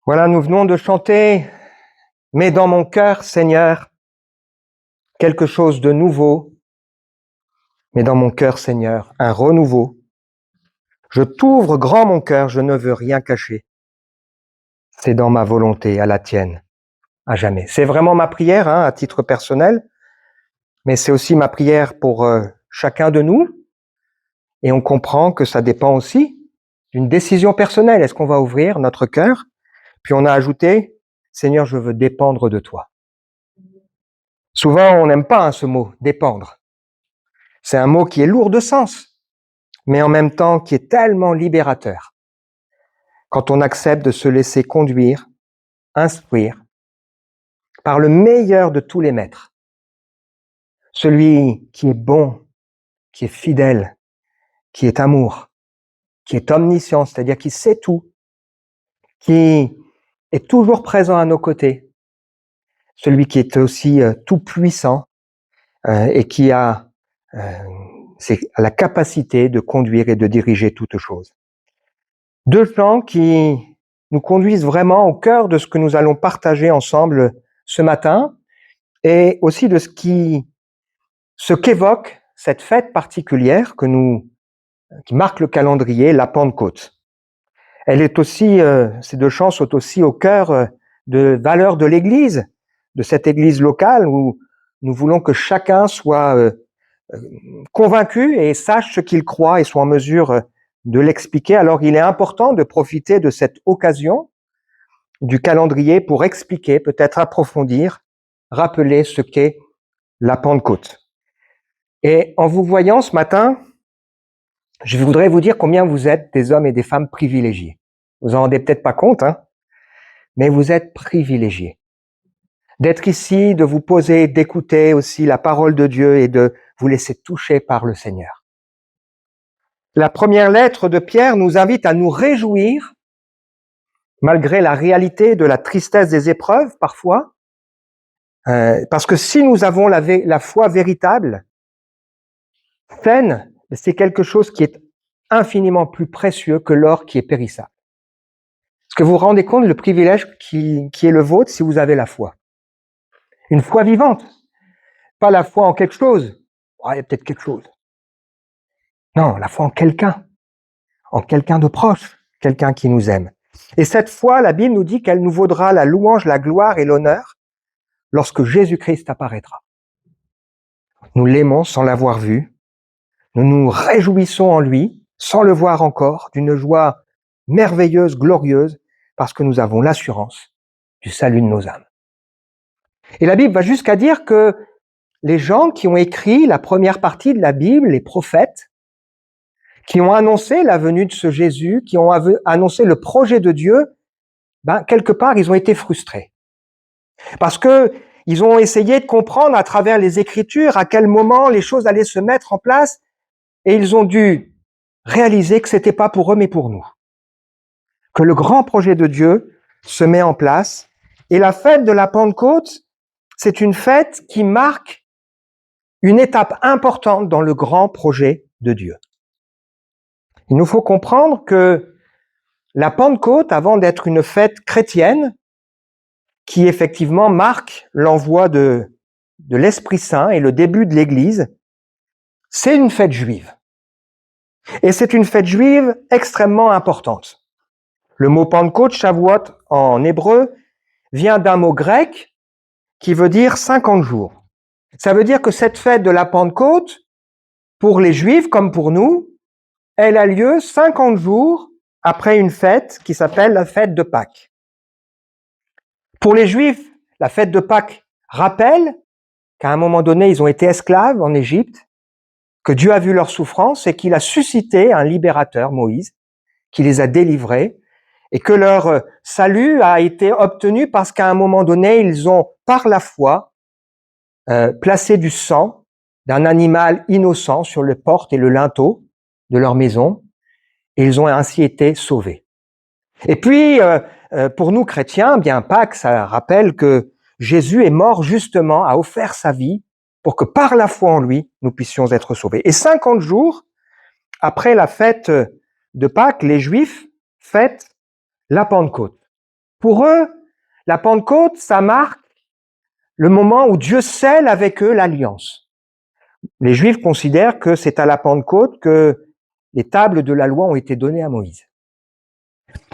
Voilà, nous venons de chanter « Mets dans mon cœur, Seigneur, quelque chose de nouveau. Mets dans mon cœur, Seigneur, un renouveau. Je t'ouvre grand mon cœur, je ne veux rien cacher. C'est dans ma volonté, à la tienne, à jamais. » C'est vraiment ma prière, à titre personnel, mais c'est aussi ma prière pour chacun de nous. Et on comprend que ça dépend aussi d'une décision personnelle. Est-ce qu'on va ouvrir notre cœur? Puis on a ajouté « Seigneur, je veux dépendre de toi ». Souvent, on n'aime pas ce mot « dépendre ». C'est un mot qui est lourd de sens, mais en même temps qui est tellement libérateur. Quand on accepte de se laisser conduire, instruire, par le meilleur de tous les maîtres, celui qui est bon, qui est fidèle, qui est amour, qui est omniscient, c'est-à-dire qui sait tout, qui est toujours présent à nos côtés, celui qui est aussi tout puissant et qui a la capacité de conduire et de diriger toutes choses. Deux chants qui nous conduisent vraiment au cœur de ce que nous allons partager ensemble ce matin et aussi de ce qu'évoque cette fête particulière qui marque le calendrier, la Pentecôte. Elle est aussi, ces deux chants sont aussi au cœur de valeurs de l'Église, de cette Église locale où nous voulons que chacun soit convaincu et sache ce qu'il croit et soit en mesure de l'expliquer. Alors il est important de profiter de cette occasion du calendrier pour expliquer, peut-être approfondir, rappeler ce qu'est la Pentecôte. Et en vous voyant ce matin, je voudrais vous dire combien vous êtes des hommes et des femmes privilégiés. Vous en rendez peut-être pas compte, mais vous êtes privilégiés. D'être ici, de vous poser, d'écouter aussi la parole de Dieu et de vous laisser toucher par le Seigneur. La première lettre de Pierre nous invite à nous réjouir, malgré la réalité de la tristesse des épreuves parfois, parce que si nous avons la foi véritable, saine, c'est quelque chose qui est infiniment plus précieux que l'or qui est périssable. Est-ce que vous vous rendez compte le privilège qui est le vôtre si vous avez la foi? Une foi vivante, pas la foi en quelque chose. Oh, il y a peut-être quelque chose. Non, la foi en quelqu'un de proche, quelqu'un qui nous aime. Et cette foi, la Bible nous dit qu'elle nous vaudra la louange, la gloire et l'honneur lorsque Jésus-Christ apparaîtra. Nous l'aimons sans l'avoir vu, nous nous réjouissons en lui, sans le voir encore, d'une joie merveilleuse, glorieuse, parce que nous avons l'assurance du salut de nos âmes. Et la Bible va jusqu'à dire que les gens qui ont écrit la première partie de la Bible, les prophètes, qui ont annoncé la venue de ce Jésus, qui ont annoncé le projet de Dieu, quelque part, ils ont été frustrés. Parce que ils ont essayé de comprendre à travers les Écritures à quel moment les choses allaient se mettre en place et ils ont dû réaliser que c'était pas pour eux mais pour nous. Que le grand projet de Dieu se met en place et la fête de la Pentecôte, c'est une fête qui marque une étape importante dans le grand projet de Dieu. Il nous faut comprendre que la Pentecôte, avant d'être une fête chrétienne, qui effectivement marque l'envoi de l'Esprit Saint et le début de l'Église, c'est une fête juive. Et c'est une fête juive extrêmement importante. Le mot Pentecôte, Shavuot en hébreu, vient d'un mot grec qui veut dire 50 jours. Ça veut dire que cette fête de la Pentecôte, pour les Juifs comme pour nous, elle a lieu 50 jours après une fête qui s'appelle la fête de Pâques. Pour les Juifs, la fête de Pâques rappelle qu'à un moment donné, ils ont été esclaves en Égypte, que Dieu a vu leur souffrance et qu'il a suscité un libérateur, Moïse, qui les a délivrés et que leur salut a été obtenu parce qu'à un moment donné, ils ont, par la foi, placé du sang d'un animal innocent sur les portes et le linteau de leur maison et ils ont ainsi été sauvés. Et puis, pour nous chrétiens, bien Pâques, ça rappelle que Jésus est mort justement, a offert sa vie pour que par la foi en lui, nous puissions être sauvés. Et 50 jours après la fête de Pâques, les Juifs fêtent la Pentecôte Pour eux, la Pentecôte, ça marque le moment où Dieu scelle avec eux l'alliance. Les Juifs considèrent que c'est à la Pentecôte que les tables de la loi ont été données à Moïse.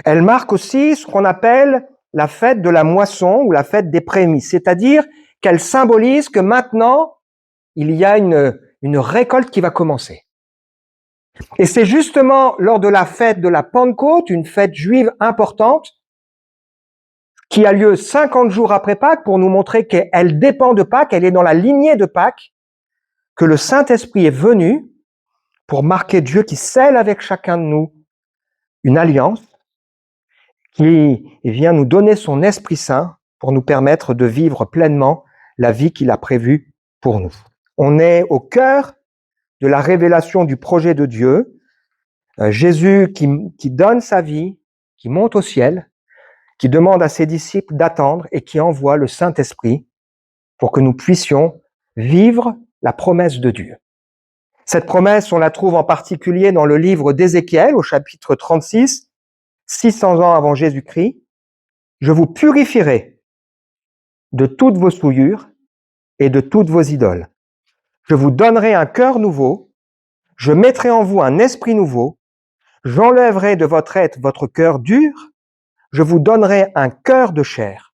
Elle marque aussi ce qu'on appelle la fête de la moisson ou la fête des prémices, c'est-à-dire qu'elle symbolise que maintenant, il y a une récolte qui va commencer. Et c'est justement lors de la fête de la Pentecôte, une fête juive importante, qui a lieu 50 jours après Pâques pour nous montrer qu'elle dépend de Pâques, elle est dans la lignée de Pâques, que le Saint-Esprit est venu pour marquer Dieu qui scelle avec chacun de nous une alliance, qui vient nous donner son Esprit Saint pour nous permettre de vivre pleinement la vie qu'il a prévue pour nous. On est au cœur de la révélation du projet de Dieu, Jésus qui donne sa vie, qui monte au ciel, qui demande à ses disciples d'attendre et qui envoie le Saint-Esprit pour que nous puissions vivre la promesse de Dieu. Cette promesse, on la trouve en particulier dans le livre d'Ézéchiel, au chapitre 36, 600 ans avant Jésus-Christ. Je vous purifierai de toutes vos souillures et de toutes vos idoles. Je vous donnerai un cœur nouveau, je mettrai en vous un esprit nouveau, j'enlèverai de votre être votre cœur dur, je vous donnerai un cœur de chair,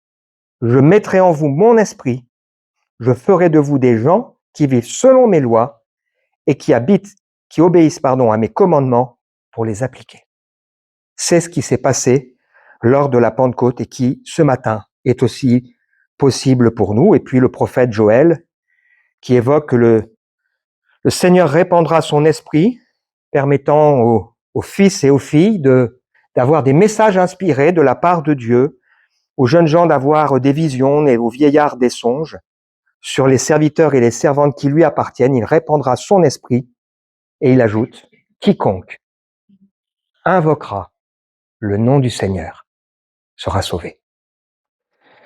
je mettrai en vous mon esprit, je ferai de vous des gens qui vivent selon mes lois et qui obéissent à mes commandements pour les appliquer. C'est ce qui s'est passé lors de la Pentecôte et qui, ce matin, est aussi possible pour nous. Et puis le prophète Joël, qui évoque que le Seigneur répandra son esprit, permettant aux fils et aux filles d'avoir des messages inspirés de la part de Dieu, aux jeunes gens d'avoir des visions et aux vieillards des songes. Sur les serviteurs et les servantes qui lui appartiennent, il répandra son esprit. Et il ajoute, quiconque invoquera le nom du Seigneur sera sauvé.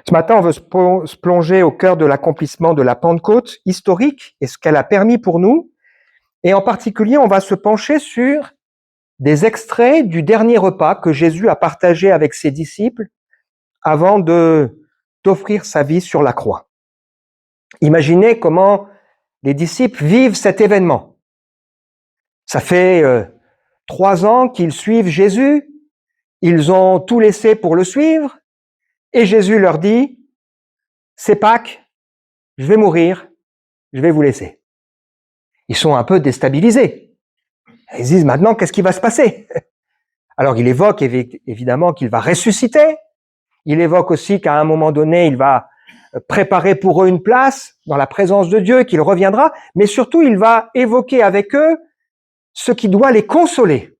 Ce matin, on veut se plonger au cœur de l'accomplissement de la Pentecôte historique et ce qu'elle a permis pour nous. Et en particulier, on va se pencher sur des extraits du dernier repas que Jésus a partagé avec ses disciples avant d'offrir sa vie sur la croix. Imaginez comment les disciples vivent cet événement. Ça fait 3 ans qu'ils suivent Jésus, ils ont tout laissé pour le suivre, et Jésus leur dit, c'est Pâques, je vais mourir, je vais vous laisser. Ils sont un peu déstabilisés. Ils disent maintenant, qu'est-ce qui va se passer? Alors il évoque évidemment qu'il va ressusciter, il évoque aussi qu'à un moment donné, il va préparer pour eux une place dans la présence de Dieu, qu'il reviendra, mais surtout il va évoquer avec eux ce qui doit les consoler,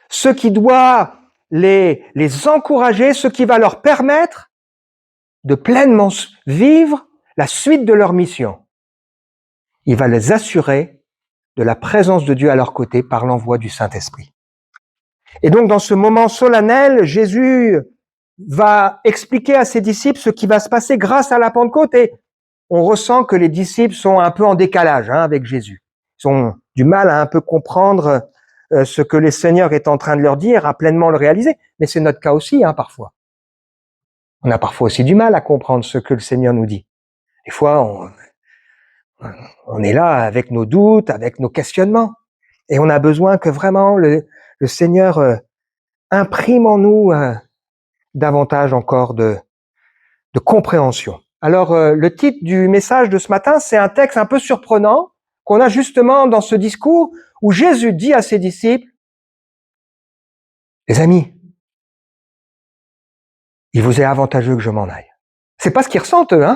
ce qui doit les encourager, ce qui va leur permettre de pleinement vivre la suite de leur mission. Il va les assurer de la présence de Dieu à leur côté par l'envoi du Saint-Esprit. Et donc, dans ce moment solennel, Jésus va expliquer à ses disciples ce qui va se passer grâce à la Pentecôte et on ressent que les disciples sont un peu en décalage avec Jésus. Ils ont du mal à un peu comprendre ce que le Seigneur est en train de leur dire, à pleinement le réaliser. Mais c'est notre cas aussi, parfois. On a parfois aussi du mal à comprendre ce que le Seigneur nous dit. Des fois, on est là avec nos doutes, avec nos questionnements. Et on a besoin que vraiment le Seigneur imprime en nous davantage encore de compréhension. Alors, le titre du message de ce matin, c'est un texte un peu surprenant qu'on a justement dans ce discours où Jésus dit à ses disciples, les amis, il vous est avantageux que je m'en aille. C'est pas ce qu'ils ressentent, eux,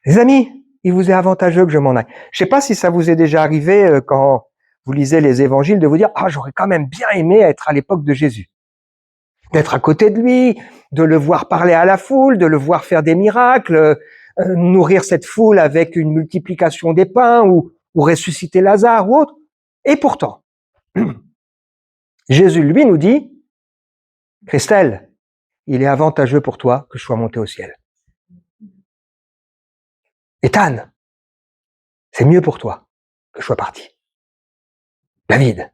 Les amis, il vous est avantageux que je m'en aille. Je sais pas si ça vous est déjà arrivé quand vous lisez les évangiles de vous dire, j'aurais quand même bien aimé être à l'époque de Jésus. D'être à côté de lui, de le voir parler à la foule, de le voir faire des miracles, nourrir cette foule avec une multiplication des pains ou ressusciter Lazare ou autre. Et pourtant, Jésus, lui, nous dit, Christelle, il est avantageux pour toi que je sois monté au ciel. Ethan, c'est mieux pour toi que je sois parti. David,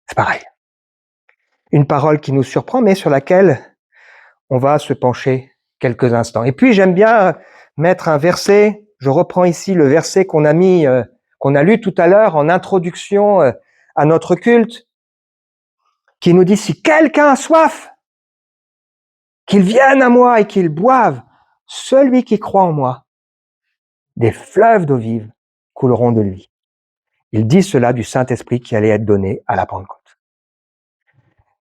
c'est pareil. Une parole qui nous surprend, mais sur laquelle on va se pencher quelques instants. Et puis j'aime bien mettre un verset, je reprends ici le verset qu'on a lu tout à l'heure en introduction à notre culte, qui nous dit: si quelqu'un a soif, qu'il vienne à moi et qu'il boive, celui qui croit en moi, des fleuves d'eau vive couleront de lui. Il dit cela du Saint-Esprit qui allait être donné à la Pentecôte.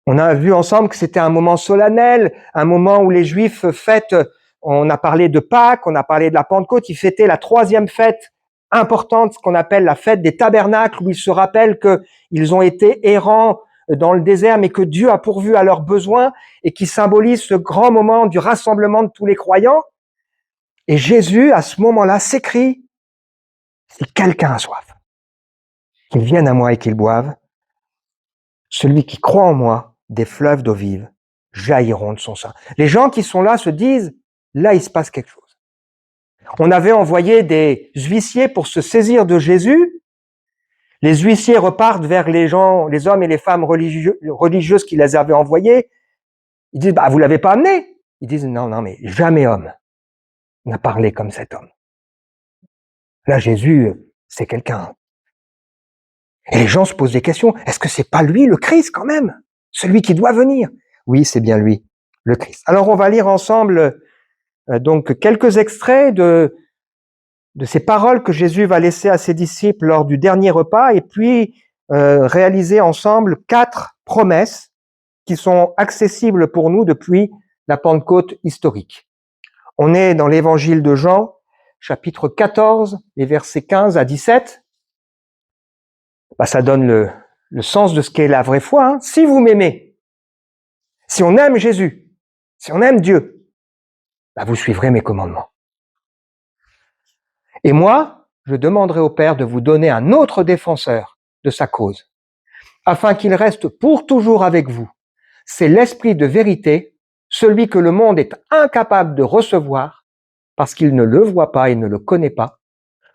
On a vu ensemble que c'était un moment solennel, un moment où les Juifs fêtent, on a parlé de Pâques, on a parlé de la Pentecôte, ils fêtaient la troisième fête importante, ce qu'on appelle la fête des tabernacles, où ils se rappellent qu'ils ont été errants dans le désert, mais que Dieu a pourvu à leurs besoins et qui symbolise ce grand moment du rassemblement de tous les croyants. Et Jésus, à ce moment-là, s'écrie: si quelqu'un a soif, qu'il vienne à moi et qu'il boive, celui qui croit en moi, des fleuves d'eau vive jailliront de son sein. Les gens qui sont là se disent: là, il se passe quelque chose. On avait envoyé des huissiers pour se saisir de Jésus. Les huissiers repartent vers les hommes et les femmes religieuses qui les avaient envoyés. Ils disent: vous l'avez pas amené. Ils disent: non, mais jamais homme n'a parlé comme cet homme. Là, Jésus, c'est quelqu'un. Et les gens se posent des questions. Est-ce que c'est pas lui le Christ quand même? Celui qui doit venir? Oui, c'est bien lui, le Christ. Alors, on va lire ensemble donc quelques extraits de ces paroles que Jésus va laisser à ses disciples lors du dernier repas, et puis réaliser ensemble 4 promesses qui sont accessibles pour nous depuis la Pentecôte historique. On est dans l'évangile de Jean, chapitre 14, les versets 15 à 17. Ça donne le sens de ce qu'est la vraie foi. Hein. Si vous m'aimez, si on aime Jésus, si on aime Dieu, vous suivrez mes commandements. Et moi, je demanderai au Père de vous donner un autre défenseur de sa cause, afin qu'il reste pour toujours avec vous. C'est l'Esprit de vérité, celui que le monde est incapable de recevoir, parce qu'il ne le voit pas et ne le connaît pas.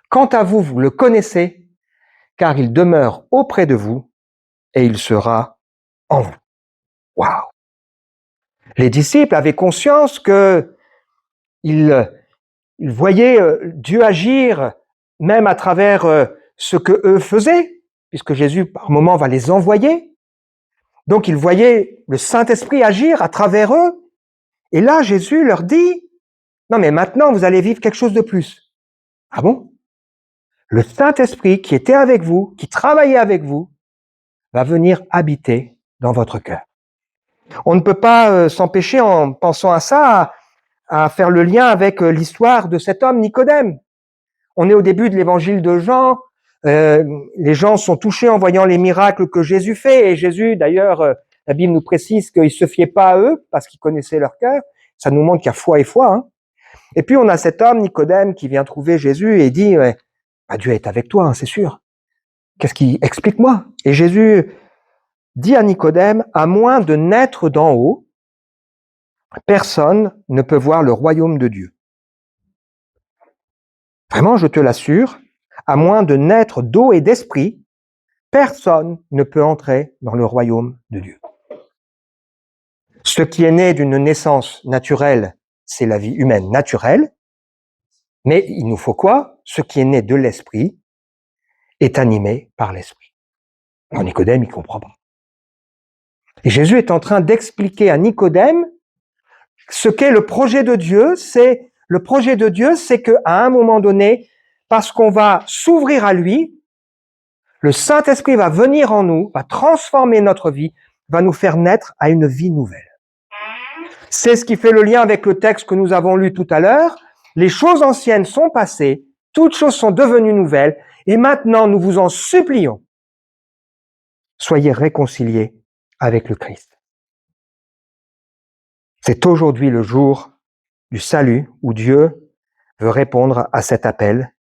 Quant à vous, vous le connaissez, car il demeure auprès de vous et il sera en vous. Waouh! Les disciples avaient conscience que ils voyaient Dieu agir même à travers ce que eux faisaient, puisque Jésus par moment va les envoyer. Donc ils voyaient le Saint-Esprit agir à travers eux. Et là, Jésus leur dit: non, mais maintenant vous allez vivre quelque chose de plus. Ah bon? Le Saint-Esprit qui était avec vous, qui travaillait avec vous, va venir habiter dans votre cœur. On ne peut pas s'empêcher, en pensant à ça, à faire le lien avec l'histoire de cet homme Nicodème. On est au début de l'évangile de Jean. Les gens sont touchés en voyant les miracles que Jésus fait. Et Jésus, d'ailleurs, la Bible nous précise qu'il ne se fiait pas à eux parce qu'il connaissait leur cœur. Ça nous montre qu'il y a foi et foi. Hein. Et puis on a cet homme Nicodème qui vient trouver Jésus et dit: Dieu est avec toi, hein, c'est sûr. Qu'est-ce qui explique-moi? Et Jésus dit à Nicodème: à moins de naître d'en haut, personne ne peut voir le royaume de Dieu. Vraiment, je te l'assure, à moins de naître d'eau et d'esprit, personne ne peut entrer dans le royaume de Dieu. Ce qui est né d'une naissance naturelle, c'est la vie humaine naturelle, mais il nous faut quoi? Ce qui est né de l'esprit est animé par l'esprit. Alors Nicodème, il ne comprend pas. Et Jésus est en train d'expliquer à Nicodème ce qu'est le projet de Dieu. Le projet de Dieu, c'est qu'à un moment donné, parce qu'on va s'ouvrir à lui, le Saint-Esprit va venir en nous, va transformer notre vie, va nous faire naître à une vie nouvelle. C'est ce qui fait le lien avec le texte que nous avons lu tout à l'heure. Les choses anciennes sont passées, toutes choses sont devenues nouvelles, et maintenant nous vous en supplions, soyez réconciliés avec le Christ. C'est aujourd'hui le jour du salut où Dieu veut répondre à cet appel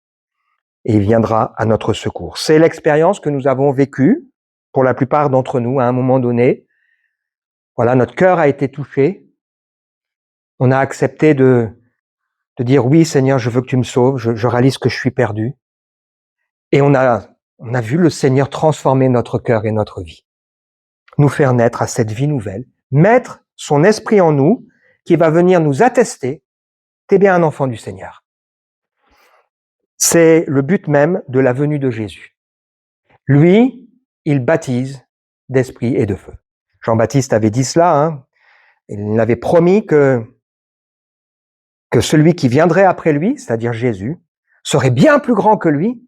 et il viendra à notre secours. C'est l'expérience que nous avons vécue pour la plupart d'entre nous à un moment donné. Voilà, notre cœur a été touché. On a accepté de dire: oui, Seigneur, je veux que tu me sauves, je réalise que je suis perdu. Et on a vu le Seigneur transformer notre cœur et notre vie. nous faire naître à cette vie nouvelle, mettre son esprit en nous, qui va venir nous attester, t'es bien un enfant du Seigneur. C'est le but même de la venue de Jésus. Lui, il baptise d'esprit et de feu. Jean-Baptiste avait dit cela, hein. Il avait promis que celui qui viendrait après lui, c'est-à-dire Jésus, serait bien plus grand que lui,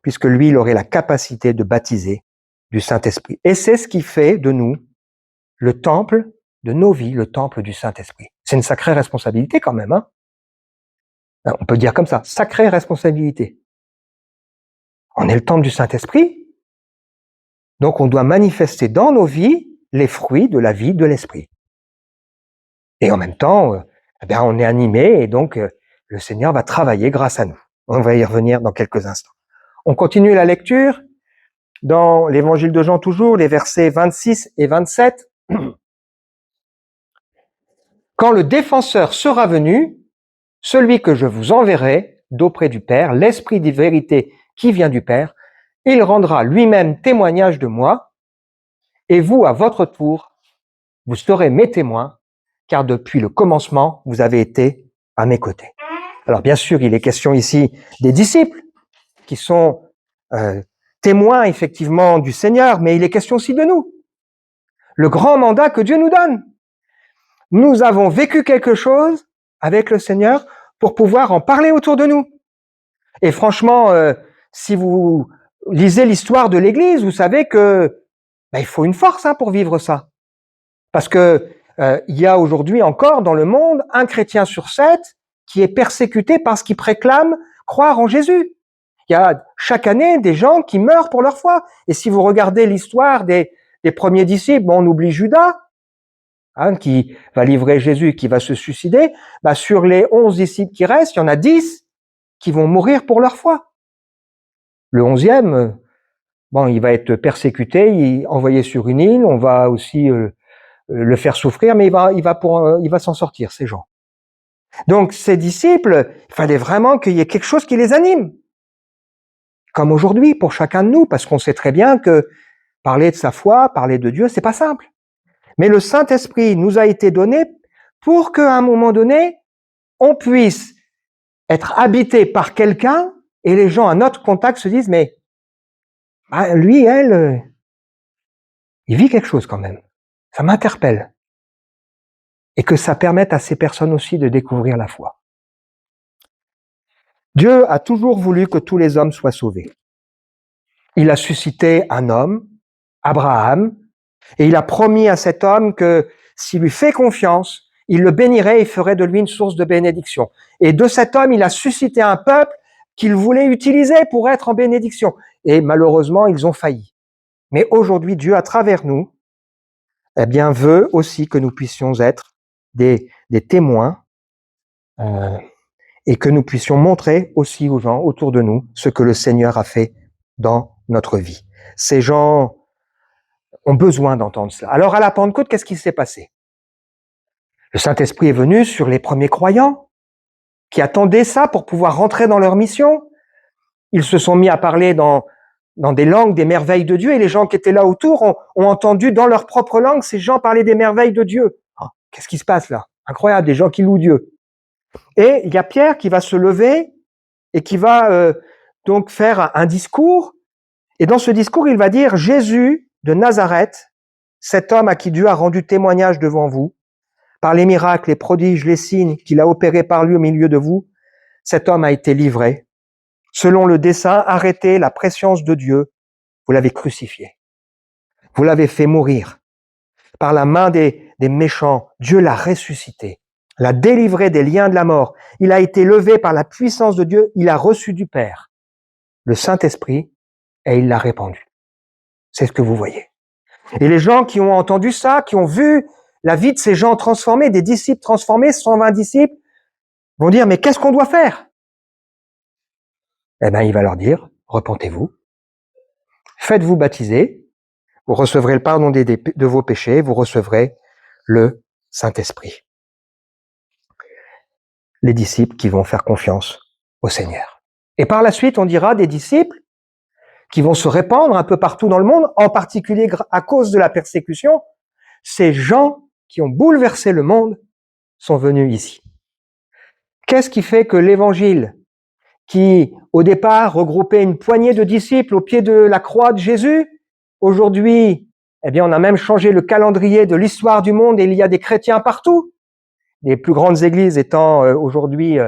puisque lui, il aurait la capacité de baptiser du Saint-Esprit. Et c'est ce qui fait de nous le temple de nos vies, le temple du Saint-Esprit. C'est une sacrée responsabilité quand même, hein. On peut dire comme ça, sacrée responsabilité. On est le temple du Saint-Esprit, donc on doit manifester dans nos vies les fruits de la vie de l'Esprit. Et en même temps, on est animé et donc le Seigneur va travailler grâce à nous. On va y revenir dans quelques instants. On continue la lecture dans l'évangile de Jean toujours, les versets 26 et 27. Quand le défenseur sera venu, celui que je vous enverrai d'auprès du Père, l'Esprit de vérité qui vient du Père, il rendra lui-même témoignage de moi, et vous, à votre tour, vous serez mes témoins, car depuis le commencement, vous avez été à mes côtés. Alors bien sûr, il est question ici des disciples, qui sont témoins effectivement du Seigneur, mais il est question aussi de nous. Le grand mandat que Dieu nous donne. Nous avons vécu quelque chose avec le Seigneur pour pouvoir en parler autour de nous. Et franchement, si vous lisez l'histoire de l'Église, vous savez que il faut une force pour vivre ça. Parce que il y a aujourd'hui encore dans le monde un chrétien sur 7 qui est persécuté parce qu'il préclame croire en Jésus. Il y a chaque année des gens qui meurent pour leur foi. Et si vous regardez l'histoire des premiers disciples, on oublie Judas, qui va livrer Jésus, qui va se suicider. Sur les 11 disciples qui restent, il y en a 10 qui vont mourir pour leur foi. Le 11e, il va être persécuté, envoyé sur une île, on va aussi le faire souffrir, mais il va s'en sortir, ces gens. Donc ces disciples, il fallait vraiment qu'il y ait quelque chose qui les anime. Comme aujourd'hui, pour chacun de nous, parce qu'on sait très bien que parler de sa foi, parler de Dieu, c'est pas simple. Mais le Saint-Esprit nous a été donné pour qu'à un moment donné, on puisse être habité par quelqu'un et les gens à notre contact se disent, mais lui, elle, il vit quelque chose quand même. Ça m'interpelle. Et que ça permette à ces personnes aussi de découvrir la foi. Dieu a toujours voulu que tous les hommes soient sauvés. Il a suscité un homme, Abraham, et il a promis à cet homme que s'il lui fait confiance, il le bénirait et ferait de lui une source de bénédiction. Et de cet homme, il a suscité un peuple qu'il voulait utiliser pour être en bénédiction. Et malheureusement, ils ont failli. Mais aujourd'hui, Dieu, à travers nous, veut aussi que nous puissions être des témoins et que nous puissions montrer aussi aux gens autour de nous ce que le Seigneur a fait dans notre vie. Ces gens ont besoin d'entendre cela. Alors à la Pentecôte, qu'est-ce qui s'est passé? Le Saint-Esprit est venu sur les premiers croyants qui attendaient ça pour pouvoir rentrer dans leur mission. Ils se sont mis à parler dans des langues, des merveilles de Dieu, et les gens qui étaient là autour ont entendu dans leur propre langue ces gens parler des merveilles de Dieu. Qu'est-ce qui se passe là? Incroyable, des gens qui louent Dieu. Et il y a Pierre qui va se lever et qui va donc faire un discours. Et dans ce discours, il va dire, Jésus de Nazareth, cet homme à qui Dieu a rendu témoignage devant vous, par les miracles, les prodiges, les signes qu'il a opérés par lui au milieu de vous, cet homme a été livré. Selon le dessein, arrêté, la prescience de Dieu, vous l'avez crucifié. Vous l'avez fait mourir. Par la main des méchants, Dieu l'a ressuscité, l'a délivré des liens de la mort. Il a été levé par la puissance de Dieu, il a reçu du Père le Saint-Esprit et il l'a répandu. C'est ce que vous voyez. Et les gens qui ont entendu ça, qui ont vu la vie de ces gens transformés, des disciples transformés, 120 disciples, vont dire, mais qu'est-ce qu'on doit faire? Il va leur dire, repentez-vous, faites-vous baptiser, vous recevrez le pardon de vos péchés, vous recevrez le Saint-Esprit. Les disciples qui vont faire confiance au Seigneur. Et par la suite, on dira des disciples qui vont se répandre un peu partout dans le monde, en particulier à cause de la persécution, ces gens qui ont bouleversé le monde sont venus ici. Qu'est-ce qui fait que l'évangile, qui au départ regroupait une poignée de disciples au pied de la croix de Jésus, aujourd'hui, eh bien, on a même changé le calendrier de l'histoire du monde et il y a des chrétiens partout. Les plus grandes églises étant aujourd'hui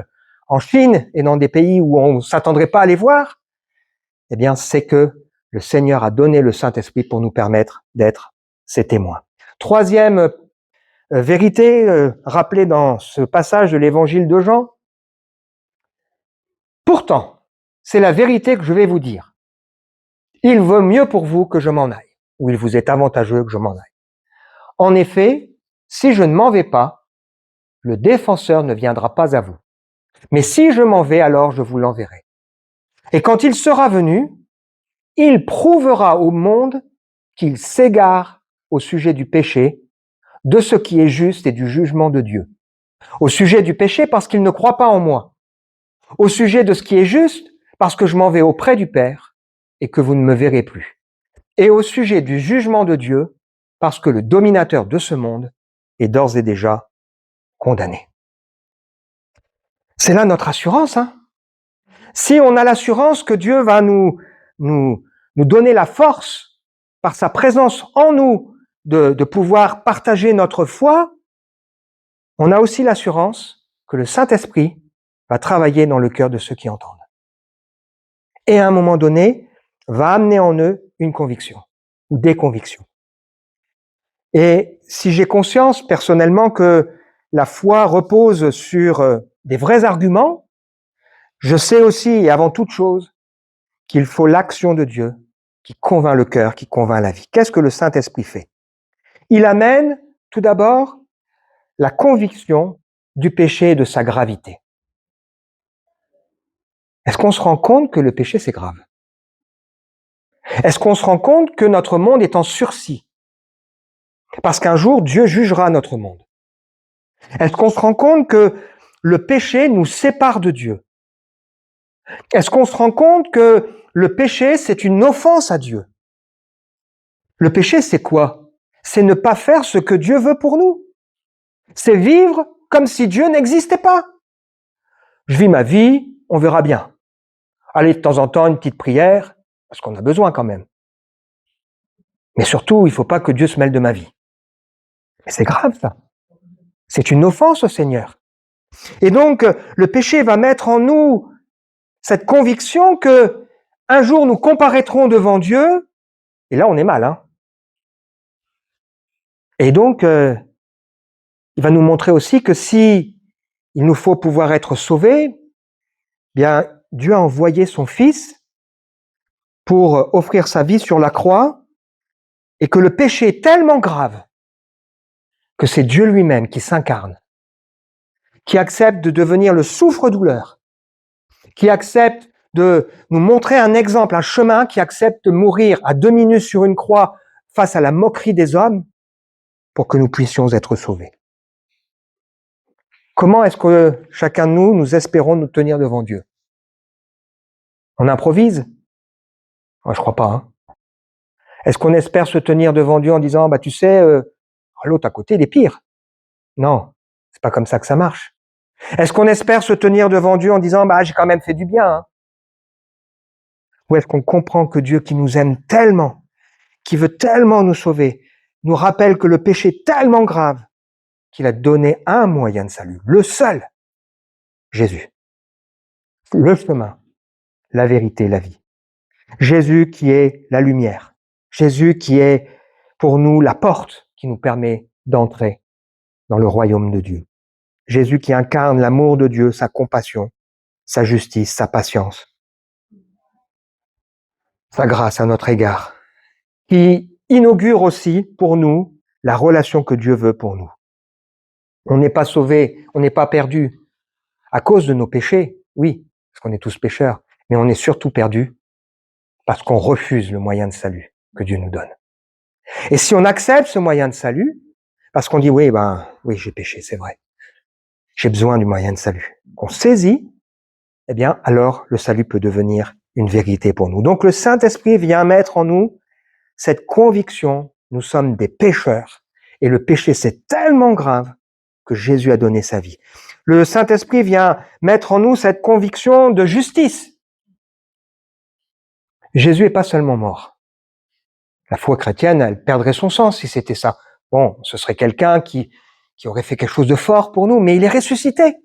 en Chine et dans des pays où on ne s'attendrait pas à les voir, eh bien, c'est que le Seigneur a donné le Saint-Esprit pour nous permettre d'être ses témoins. Troisième vérité rappelée dans ce passage de l'évangile de Jean. Pourtant, c'est la vérité que je vais vous dire. Il vaut mieux pour vous que je m'en aille, ou il vous est avantageux que je m'en aille. En effet, si je ne m'en vais pas, le défenseur ne viendra pas à vous. Mais si je m'en vais, alors je vous l'enverrai. Et quand il sera venu, il prouvera au monde qu'il s'égare au sujet du péché, de ce qui est juste et du jugement de Dieu. Au sujet du péché, parce qu'il ne croit pas en moi. Au sujet de ce qui est juste, parce que je m'en vais auprès du Père et que vous ne me verrez plus. Et au sujet du jugement de Dieu, parce que le dominateur de ce monde est d'ores et déjà condamné. C'est là notre assurance, hein. Si on a l'assurance que Dieu va nous donner la force, par sa présence en nous, de pouvoir partager notre foi, on a aussi l'assurance que le Saint-Esprit va travailler dans le cœur de ceux qui entendent. Et à un moment donné, va amener en eux une conviction, ou des convictions. Et si j'ai conscience personnellement que la foi repose sur des vrais arguments, je sais aussi, et avant toute chose, qu'il faut l'action de Dieu qui convainc le cœur, qui convainc la vie. Qu'est-ce que le Saint-Esprit fait? Il amène, tout d'abord, la conviction du péché et de sa gravité. Est-ce qu'on se rend compte que le péché, c'est grave? Est-ce qu'on se rend compte que notre monde est en sursis? Parce qu'un jour, Dieu jugera notre monde. Est-ce qu'on se rend compte que le péché nous sépare de Dieu? Est-ce qu'on se rend compte que le péché, c'est une offense à Dieu? Le péché, c'est quoi? C'est ne pas faire ce que Dieu veut pour nous. C'est vivre comme si Dieu n'existait pas. Je vis ma vie, on verra bien. Allez, de temps en temps, une petite prière, parce qu'on a besoin quand même. Mais surtout, il ne faut pas que Dieu se mêle de ma vie. Mais c'est grave, ça. C'est une offense au Seigneur. Et donc, le péché va mettre en nous cette conviction que un jour nous comparaîtrons devant Dieu, et là on est mal, hein. Et donc, il va nous montrer aussi que si il nous faut pouvoir être sauvés, bien Dieu a envoyé son Fils pour offrir sa vie sur la croix, et que le péché est tellement grave que c'est Dieu lui-même qui s'incarne, qui accepte de devenir le souffre-douleur, qui accepte de nous montrer un exemple, un chemin, qui accepte de mourir à demi-nu sur une croix face à la moquerie des hommes pour que nous puissions être sauvés. Comment est-ce que chacun de nous espérons nous tenir devant Dieu? On improvise? Moi, je crois pas. Hein. Est-ce qu'on espère se tenir devant Dieu en disant, bah tu sais, l'autre à côté, il est pire? Non, c'est pas comme ça que ça marche. Est-ce qu'on espère se tenir devant Dieu en disant, bah j'ai quand même fait du bien? Hein? Ou est-ce qu'on comprend que Dieu qui nous aime tellement, qui veut tellement nous sauver, nous rappelle que le péché est tellement grave qu'il a donné un moyen de salut, le seul, Jésus. Le chemin, la vérité, la vie. Jésus qui est la lumière. Jésus qui est pour nous la porte qui nous permet d'entrer dans le royaume de Dieu. Jésus qui incarne l'amour de Dieu, sa compassion, sa justice, sa patience, sa grâce à notre égard, qui inaugure aussi pour nous la relation que Dieu veut pour nous. On n'est pas sauvé, on n'est pas perdu à cause de nos péchés, oui, parce qu'on est tous pécheurs, mais on est surtout perdu parce qu'on refuse le moyen de salut que Dieu nous donne. Et si on accepte ce moyen de salut, parce qu'on dit oui, j'ai péché, c'est vrai. J'ai besoin du moyen de salut. Qu'on saisit, eh bien, alors le salut peut devenir une vérité pour nous. Donc le Saint-Esprit vient mettre en nous cette conviction, nous sommes des pécheurs. Et le péché, c'est tellement grave que Jésus a donné sa vie. Le Saint-Esprit vient mettre en nous cette conviction de justice. Jésus n'est pas seulement mort. La foi chrétienne, elle perdrait son sens si c'était ça. Bon, ce serait quelqu'un qui aurait fait quelque chose de fort pour nous, mais il est ressuscité.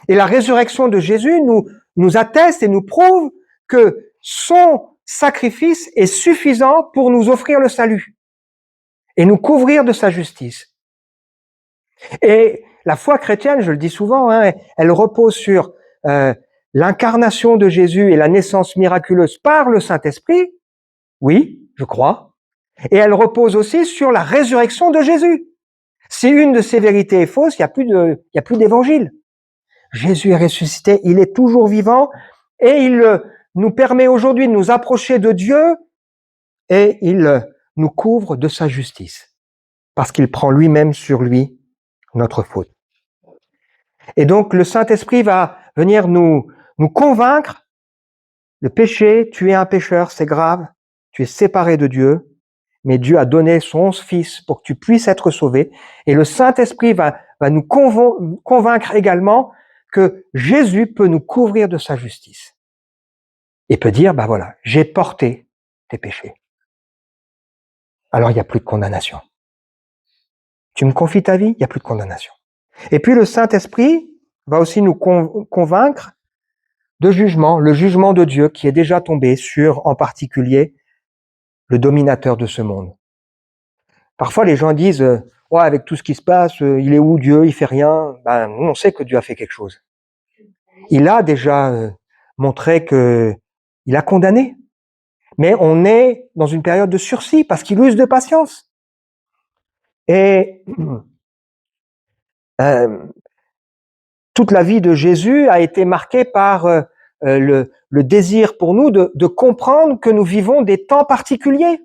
Et la résurrection de Jésus nous atteste et nous prouve que son sacrifice est suffisant pour nous offrir le salut et nous couvrir de sa justice. Et la foi chrétienne, je le dis souvent, elle repose sur l'incarnation de Jésus et la naissance miraculeuse par le Saint-Esprit. Oui, je crois. Et elle repose aussi sur la résurrection de Jésus. Si une de ces vérités est fausse, il n'y a plus d'évangile. Jésus est ressuscité, il est toujours vivant et il nous permet aujourd'hui de nous approcher de Dieu et il nous couvre de sa justice parce qu'il prend lui-même sur lui notre faute. Et donc le Saint-Esprit va venir nous convaincre. Le péché, tu es un pécheur, c'est grave, tu es séparé de Dieu, mais Dieu a donné son Fils pour que tu puisses être sauvé. Et le Saint-Esprit va nous convaincre également que Jésus peut nous couvrir de sa justice. Et peut dire, ben voilà, j'ai porté tes péchés. Alors il n'y a plus de condamnation. Tu me confies ta vie, il n'y a plus de condamnation. Et puis le Saint-Esprit va aussi nous convaincre de jugement, le jugement de Dieu qui est déjà tombé sur, en particulier, le dominateur de ce monde. Parfois, les gens disent, ouais, avec tout ce qui se passe, il est où Dieu, il fait rien. Ben, nous, on sait que Dieu a fait quelque chose. Il a déjà montré que il a condamné. Mais on est dans une période de sursis parce qu'il use de patience. Et toute la vie de Jésus a été marquée par le désir pour nous de comprendre que nous vivons des temps particuliers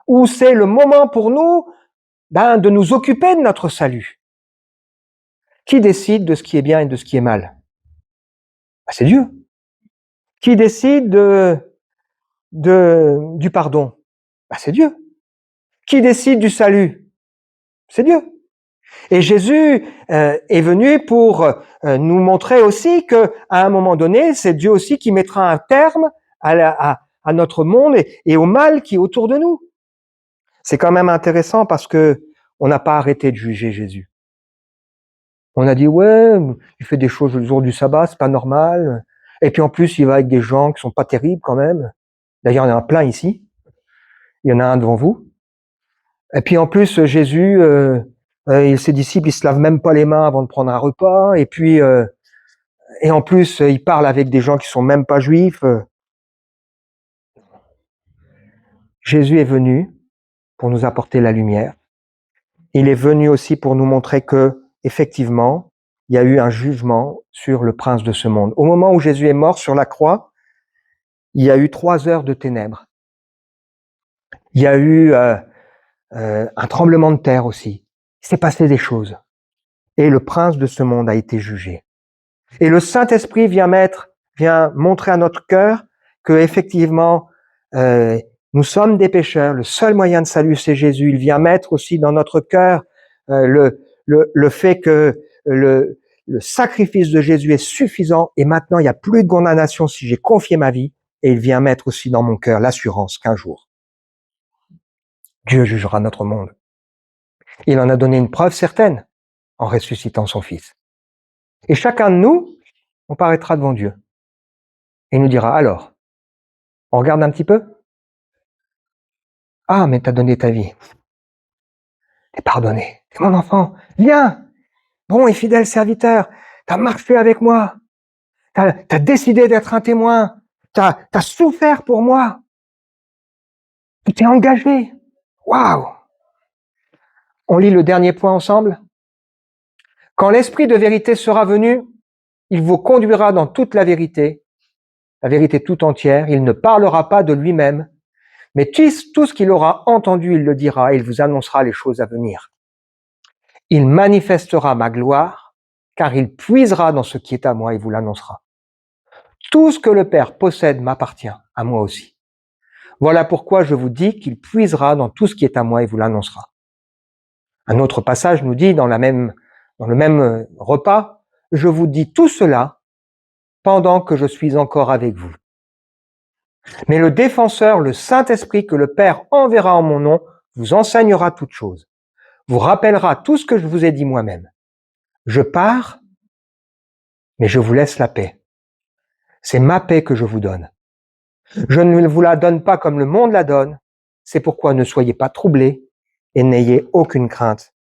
où c'est le moment pour nous de nous occuper de notre salut. Qui décide de ce qui est bien et de ce qui est mal? C'est Dieu. Qui décide du pardon? C'est Dieu. Qui décide du salut? C'est Dieu. Et Jésus est venu pour nous montrer aussi que, à un moment donné, c'est Dieu aussi qui mettra un terme à notre monde et au mal qui est autour de nous. C'est quand même intéressant parce que on n'a pas arrêté de juger Jésus. On a dit ouais, il fait des choses le jour du sabbat, c'est pas normal. Et puis en plus, il va avec des gens qui sont pas terribles quand même. D'ailleurs, il y en a plein ici. Il y en a un devant vous. Et puis en plus, Jésus et ses disciples, ils se lavent même pas les mains avant de prendre un repas. Et puis et en plus, il parle avec des gens qui sont même pas juifs. Jésus est venu pour nous apporter la lumière. Il est venu aussi pour nous montrer que, effectivement, il y a eu un jugement sur le prince de ce monde. Au moment où Jésus est mort sur la croix, il y a eu 3 heures de ténèbres. Il y a eu un tremblement de terre aussi. Il s'est passé des choses. Et le prince de ce monde a été jugé. Et le Saint-Esprit vient montrer à notre cœur que, effectivement, nous sommes des pécheurs. Le seul moyen de salut, c'est Jésus. Il vient mettre aussi dans notre cœur le fait que le sacrifice de Jésus est suffisant et maintenant il n'y a plus de condamnation si j'ai confié ma vie. Et il vient mettre aussi dans mon cœur l'assurance qu'un jour, Dieu jugera notre monde. Il en a donné une preuve certaine en ressuscitant son Fils. Et chacun de nous, on paraîtra devant Dieu. Et il nous dira, alors, on regarde un petit peu? Ah, mais t'as donné ta vie. T'es pardonné. T'es mon enfant. Viens, bon et fidèle serviteur. T'as marché avec moi. T'as décidé d'être un témoin. T'as souffert pour moi. Tu t'es engagé. Waouh! On lit le dernier point ensemble. Quand l'Esprit de vérité sera venu, il vous conduira dans toute la vérité tout entière. Il ne parlera pas de lui-même, mais tout ce qu'il aura entendu, il le dira et il vous annoncera les choses à venir. Il manifestera ma gloire, car il puisera dans ce qui est à moi et vous l'annoncera. Tout ce que le Père possède m'appartient, à moi aussi. Voilà pourquoi je vous dis qu'il puisera dans tout ce qui est à moi et vous l'annoncera. Un autre passage nous dit dans le même repas, je vous dis tout cela pendant que je suis encore avec vous. Mais le défenseur, le Saint-Esprit que le Père enverra en mon nom, vous enseignera toutes choses, vous rappellera tout ce que je vous ai dit moi-même. Je pars, mais je vous laisse la paix. C'est ma paix que je vous donne. Je ne vous la donne pas comme le monde la donne. C'est pourquoi ne soyez pas troublés et n'ayez aucune crainte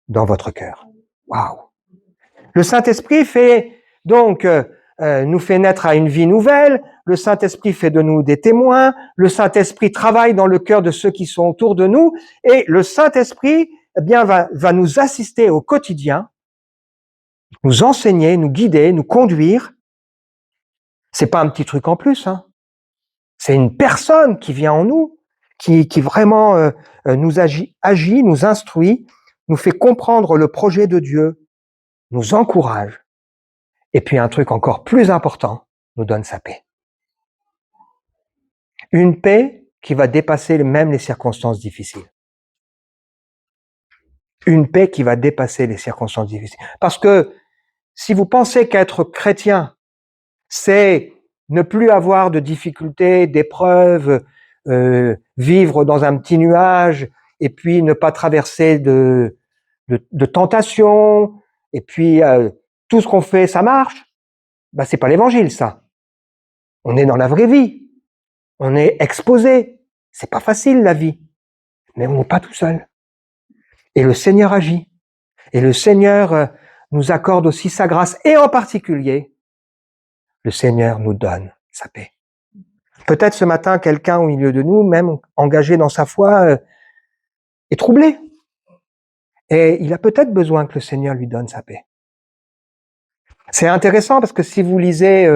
dans votre cœur. Waouh! Le Saint-Esprit nous fait naître à une vie nouvelle. Le Saint-Esprit fait de nous des témoins. Le Saint-Esprit travaille dans le cœur de ceux qui sont autour de nous. Et le Saint-Esprit, va nous assister au quotidien, nous enseigner, nous guider, nous conduire. C'est pas un petit truc en plus, hein. C'est une personne qui vient en nous, qui vraiment nous agit, nous instruit, nous fait comprendre le projet de Dieu, nous encourage. Et puis un truc encore plus important, nous donne sa paix. Une paix qui va dépasser même les circonstances difficiles. Une paix qui va dépasser les circonstances difficiles. Parce que si vous pensez qu'être chrétien, c'est ne plus avoir de difficultés, d'épreuves, vivre dans un petit nuage, et puis ne pas traverser de tentations, et puis tout ce qu'on fait, ça marche, bah c'est pas l'évangile, ça. On est dans la vraie vie. On est exposé. C'est pas facile, la vie. Mais on n'est pas tout seul. Et le Seigneur agit. Et le Seigneur nous accorde aussi sa grâce. Et en particulier, le Seigneur nous donne sa paix. Peut-être ce matin, quelqu'un au milieu de nous, même engagé dans sa foi, est troublé. Et il a peut-être besoin que le Seigneur lui donne sa paix. C'est intéressant parce que si vous lisez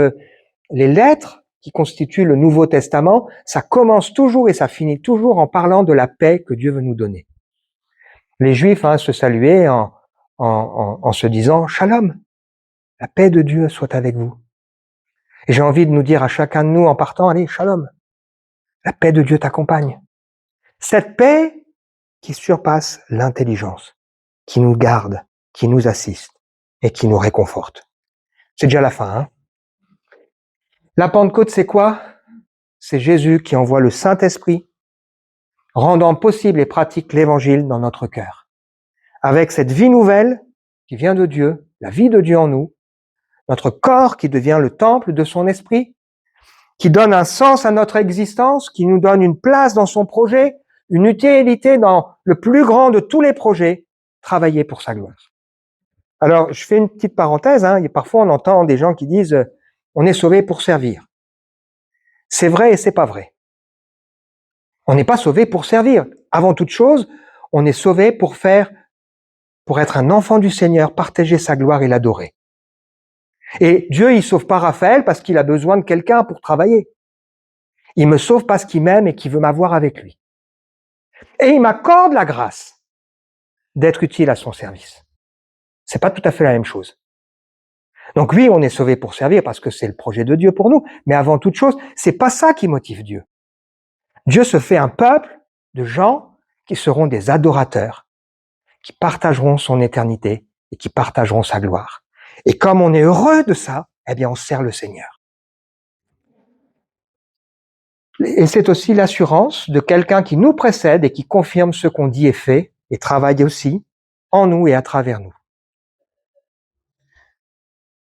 les lettres qui constituent le Nouveau Testament, ça commence toujours et ça finit toujours en parlant de la paix que Dieu veut nous donner. Les Juifs se saluaient en se disant « Shalom, la paix de Dieu soit avec vous ». Et j'ai envie de nous dire à chacun de nous en partant « Allez, Shalom, la paix de Dieu t'accompagne ». Cette paix qui surpasse l'intelligence, qui nous garde, qui nous assiste et qui nous réconforte. C'est déjà la fin, hein? La Pentecôte, c'est quoi? C'est Jésus qui envoie le Saint-Esprit, rendant possible et pratique l'Évangile dans notre cœur. Avec cette vie nouvelle qui vient de Dieu, la vie de Dieu en nous, notre corps qui devient le temple de son esprit, qui donne un sens à notre existence, qui nous donne une place dans son projet, une utilité dans le plus grand de tous les projets, travailler pour sa gloire. Alors, je fais une petite parenthèse, et parfois on entend des gens qui disent « on est sauvé pour servir ». C'est vrai et c'est pas vrai. On n'est pas sauvé pour servir. Avant toute chose, on est sauvé pour être un enfant du Seigneur, partager sa gloire et l'adorer. Et Dieu, il sauve pas Raphaël parce qu'il a besoin de quelqu'un pour travailler. Il me sauve parce qu'il m'aime et qu'il veut m'avoir avec lui. Et il m'accorde la grâce d'être utile à son service. C'est pas tout à fait la même chose. Donc oui, on est sauvé pour servir parce que c'est le projet de Dieu pour nous, mais avant toute chose, c'est pas ça qui motive Dieu. Dieu se fait un peuple de gens qui seront des adorateurs, qui partageront son éternité et qui partageront sa gloire. Et comme on est heureux de ça, eh bien on sert le Seigneur. Et c'est aussi l'assurance de quelqu'un qui nous précède et qui confirme ce qu'on dit et fait, et travaille aussi en nous et à travers nous.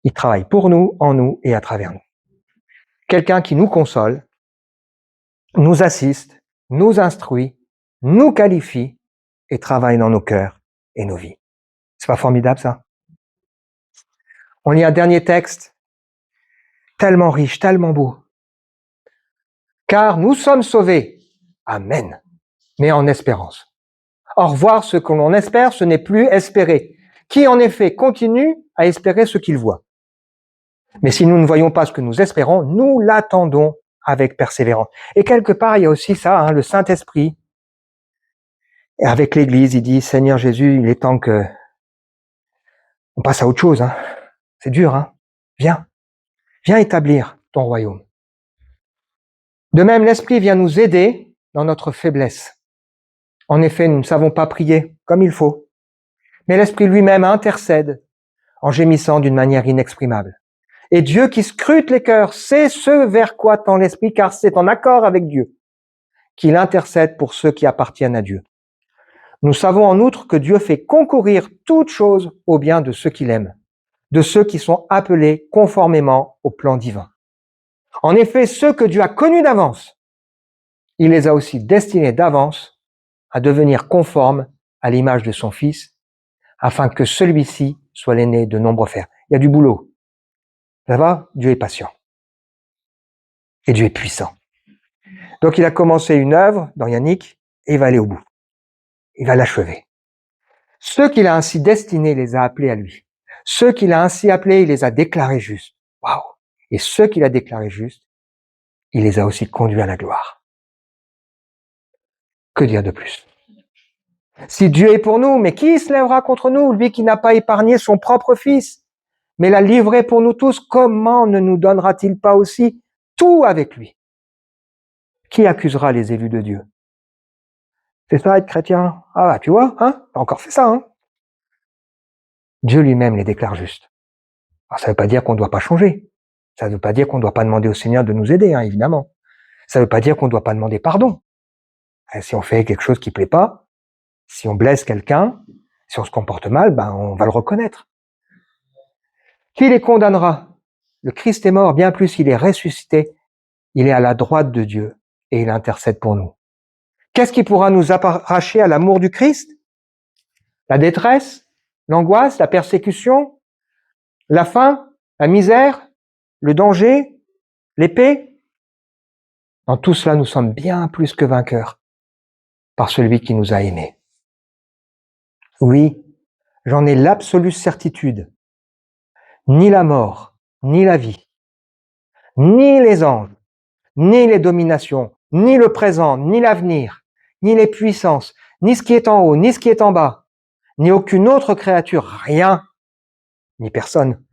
Il travaille pour nous, en nous et à travers nous. Quelqu'un qui nous console, nous assiste, nous instruit, nous qualifie et travaille dans nos cœurs et nos vies. C'est pas formidable ça? On lit un dernier texte, tellement riche, tellement beau. Car nous sommes sauvés, amen, mais en espérance. Or, voir ce que l'on espère, ce n'est plus espérer. Qui en effet continue à espérer ce qu'il voit. Mais si nous ne voyons pas ce que nous espérons, nous l'attendons avec persévérance. Et quelque part, il y a aussi ça, le Saint-Esprit. Et avec l'Église, il dit, Seigneur Jésus, il est temps que on passe à autre chose. C'est dur, viens. Viens établir ton royaume. De même, l'Esprit vient nous aider dans notre faiblesse. En effet, nous ne savons pas prier comme il faut, mais l'Esprit lui-même intercède en gémissant d'une manière inexprimable. Et Dieu qui scrute les cœurs sait ce vers quoi tend l'Esprit, car c'est en accord avec Dieu qu'il intercède pour ceux qui appartiennent à Dieu. Nous savons en outre que Dieu fait concourir toutes choses au bien de ceux qu'il aime, de ceux qui sont appelés conformément au plan divin. En effet, ceux que Dieu a connus d'avance, il les a aussi destinés d'avance à devenir conformes à l'image de son Fils, afin que celui-ci soit l'aîné de nombreux frères. Il y a du boulot. Ça va? Dieu est patient. Et Dieu est puissant. Donc il a commencé une œuvre dans Yannick et il va aller au bout. Il va l'achever. Ceux qu'il a ainsi destinés, il les a appelés à lui. Ceux qu'il a ainsi appelés, il les a déclarés justes. Waouh! Et ceux qu'il a déclarés justes, il les a aussi conduits à la gloire. Que dire de plus? Si Dieu est pour nous, mais qui se lèvera contre nous? Lui qui n'a pas épargné son propre Fils, mais l'a livré pour nous tous, comment ne nous donnera-t-il pas aussi tout avec lui? Qui accusera les élus de Dieu? C'est ça être chrétien? Ah bah tu vois, hein? T'as encore fait ça, hein? Dieu lui-même les déclare justes. Alors, ça ne veut pas dire qu'on ne doit pas changer. Ça ne veut pas dire qu'on ne doit pas demander au Seigneur de nous aider, hein, évidemment. Ça ne veut pas dire qu'on ne doit pas demander pardon. Si on fait quelque chose qui ne plaît pas, si on blesse quelqu'un, si on se comporte mal, ben on va le reconnaître. Qui les condamnera? Le Christ est mort, bien plus, il est ressuscité. Il est à la droite de Dieu et il intercède pour nous. Qu'est-ce qui pourra nous arracher à l'amour du Christ? La détresse, l'angoisse, la persécution, la faim, la misère, le danger, l'épée? Dans tout cela, nous sommes bien plus que vainqueurs par celui qui nous a aimés. Oui, j'en ai l'absolue certitude. Ni la mort, ni la vie, ni les anges, ni les dominations, ni le présent, ni l'avenir, ni les puissances, ni ce qui est en haut, ni ce qui est en bas, ni aucune autre créature, rien, ni personne,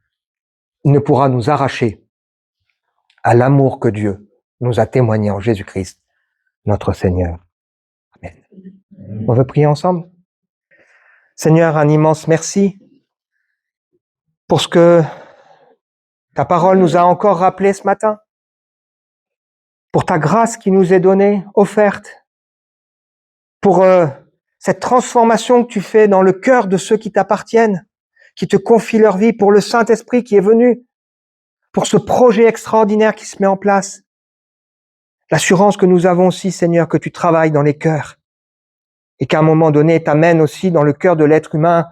ne pourra nous arracher à l'amour que Dieu nous a témoigné en Jésus-Christ, notre Seigneur. Amen. On veut prier ensemble? Seigneur, un immense merci pour ce que ta parole nous a encore rappelé ce matin, pour ta grâce qui nous est donnée, offerte, pour cette transformation que tu fais dans le cœur de ceux qui t'appartiennent, qui te confient leur vie, pour le Saint-Esprit qui est venu, pour ce projet extraordinaire qui se met en place. L'assurance que nous avons aussi, Seigneur, que tu travailles dans les cœurs et qu'à un moment donné, t'amènes aussi dans le cœur de l'être humain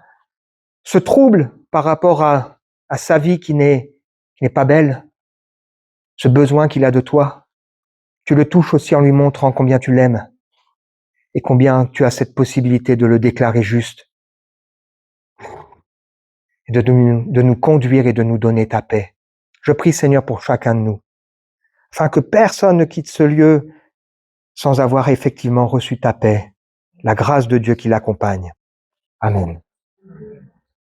ce trouble par rapport à sa vie qui n'est pas belle, ce besoin qu'il a de toi. Tu le touches aussi en lui montrant combien tu l'aimes et combien tu as cette possibilité de le déclarer juste et de nous conduire et de nous donner ta paix. Je prie, Seigneur, pour chacun de nous, afin que personne ne quitte ce lieu sans avoir effectivement reçu ta paix, la grâce de Dieu qui l'accompagne. Amen.